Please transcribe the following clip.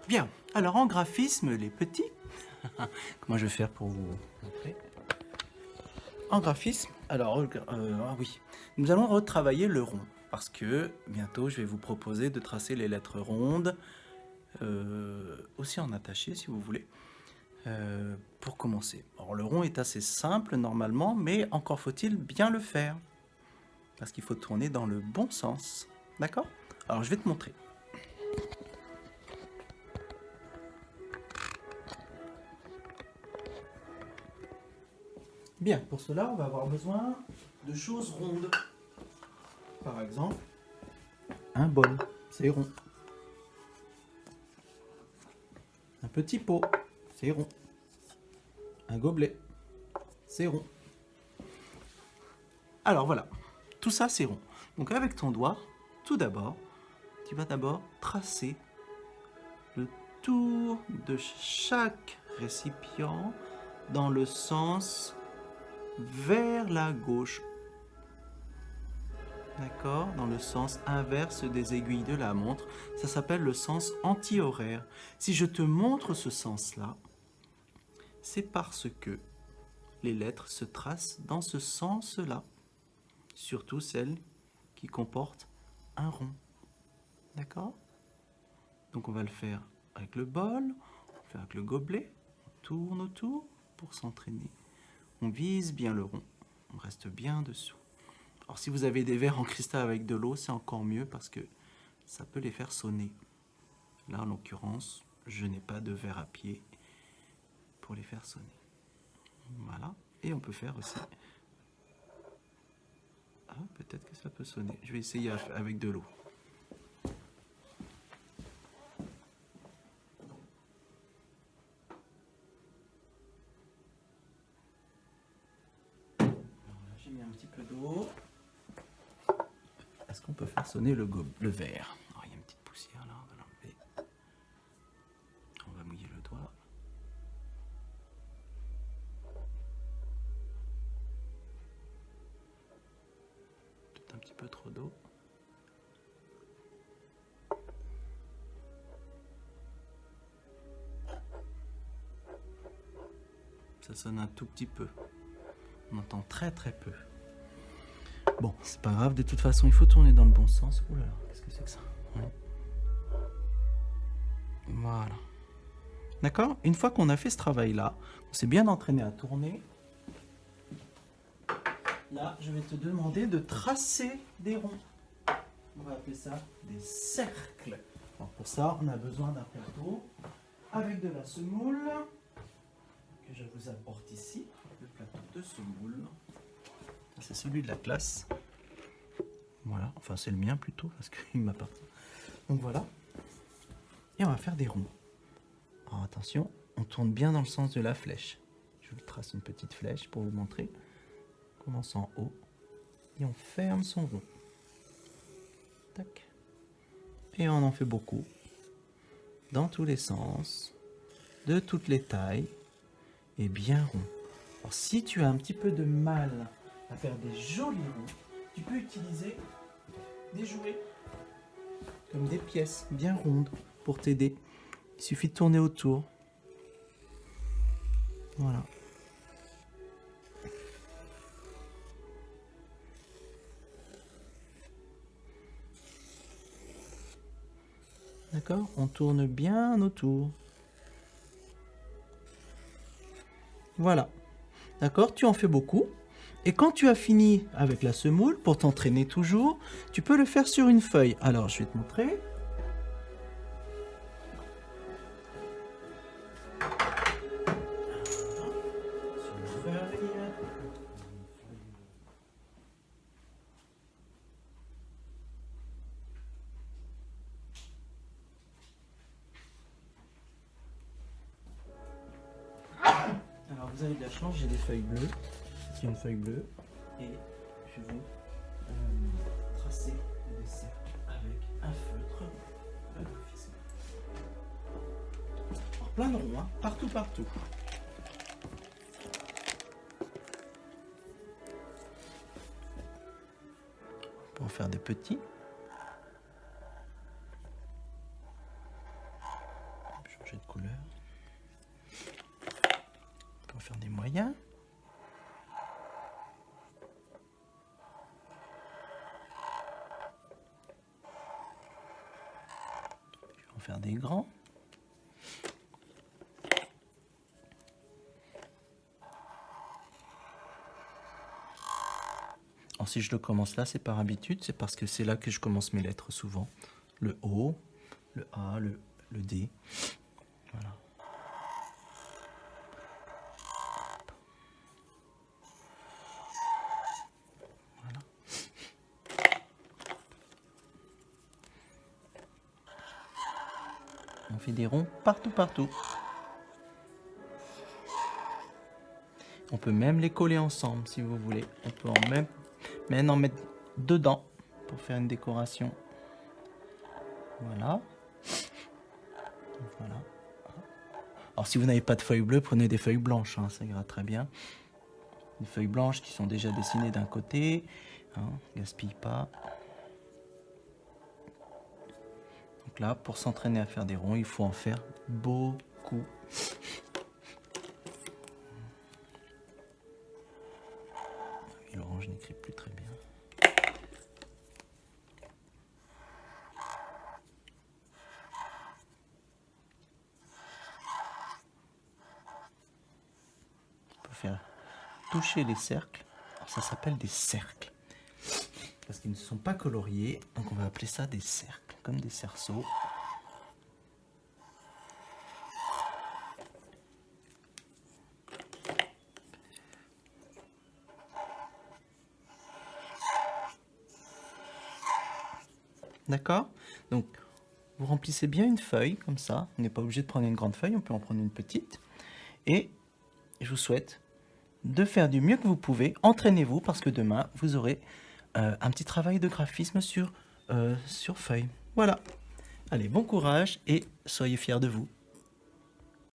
Bien, alors en graphisme, les petits, comment je vais faire pour vous montrer? En graphisme, alors, ah oui, nous allons retravailler le rond, parce que bientôt je vais vous proposer de tracer les lettres rondes, aussi en attaché si vous voulez, pour commencer. Alors le rond est assez simple normalement, mais encore faut-il bien le faire, parce qu'il faut tourner dans le bon sens, d'accord? Alors je vais te montrer. Bien, pour cela, on va avoir besoin de choses rondes. Par exemple, un bol, c'est rond. Un petit pot, c'est rond. Un gobelet, c'est rond. Alors voilà, tout ça c'est rond. Donc avec ton doigt, tout d'abord, tu vas d'abord tracer le tour de chaque récipient dans le sens vers la gauche. D'accord? Dans le sens inverse des aiguilles de la montre. Ça s'appelle le sens anti-horaire. Si je te montre ce sens-là, c'est parce que les lettres se tracent dans ce sens-là. Surtout celles qui comportent un rond. D'accord? Donc on va le faire avec le bol, on va le faire avec le gobelet, on tourne autour pour s'entraîner. On vise bien le rond, on reste bien dessous. Alors si vous avez des verres en cristal avec de l'eau, c'est encore mieux parce que ça peut les faire sonner. Là en l'occurrence, je n'ai pas de verre à pied pour les faire sonner. Voilà, et on peut faire aussi... Ah, peut-être que ça peut sonner. Je vais essayer avec de l'eau. J'ai mis un petit peu d'eau. Est-ce qu'on peut faire sonner le verre? Alors, il y a une petite poussière là, on va l'enlever. On va mouiller le doigt. Peut-être un petit peu trop d'eau. Ça sonne un tout petit peu. On entend très très peu. Bon, c'est pas grave, de toute façon, il faut tourner dans le bon sens. Ouh là là, qu'est-ce que c'est que ça? Ouais. Voilà. D'accord? Une fois qu'on a fait ce travail-là, on s'est bien entraîné à tourner. Là, je vais te demander de tracer des ronds. On va appeler ça des cercles. Alors pour ça, on a besoin d'un plateau avec de la semoule que je vous apporte ici. Le plateau de semoule. C'est celui de la classe. Voilà, enfin c'est le mien plutôt parce qu'il m'appartient. Donc voilà. Et on va faire des ronds. Alors attention, on tourne bien dans le sens de la flèche. Je vous trace une petite flèche pour vous montrer. On commence en haut et on ferme son rond. Tac. Et on en fait beaucoup. Dans tous les sens, de toutes les tailles et bien rond. Alors si tu as un petit peu de mal à faire des jolis ronds, tu peux utiliser des jouets comme des pièces bien rondes pour t'aider. Il suffit de tourner autour. Voilà. D'accord? On tourne bien autour. Voilà. D'accord? Tu en fais beaucoup. Et quand tu as fini avec la semoule, pour t'entraîner toujours, tu peux le faire sur une feuille. Alors, je vais te montrer. Sur une feuille. Alors, vous avez de la chance, j'ai des feuilles bleues. C'est une feuille bleue. Et je vais tracer des cercles avec un feutre. Le graphisme. Alors, plein de ronds, hein, partout, partout. Pour en faire des petits. changer de couleur. On va faire des moyens. Je vais en faire des grands. Alors si je le commence là, c'est par habitude, c'est parce que c'est là que je commence mes lettres souvent. Le O, le A, le D. Voilà. Voilà. On fait des ronds partout, partout. On peut même les coller ensemble si vous voulez. On peut en mettre dedans pour faire une décoration. Voilà. Voilà. Alors si vous n'avez pas de feuilles bleues, prenez des feuilles blanches, hein, ça ira très bien. Des feuilles blanches qui sont déjà dessinées d'un côté, hein, gaspille pas. Donc là, pour s'entraîner à faire des ronds, il faut en faire beaucoup. Et l'orange n'écrit plus très bien. Faire toucher les cercles. Alors ça s'appelle des cercles parce qu'ils ne sont pas coloriés, donc on va appeler ça des cercles, comme des cerceaux. D'accord? Donc vous remplissez bien une feuille comme ça. On n'est pas obligé de prendre une grande feuille, on peut en prendre une petite. Et je vous souhaite de faire du mieux que vous pouvez. Entraînez-vous parce que demain, vous aurez un petit travail de graphisme sur feuille. Voilà. Allez, bon courage et soyez fiers de vous.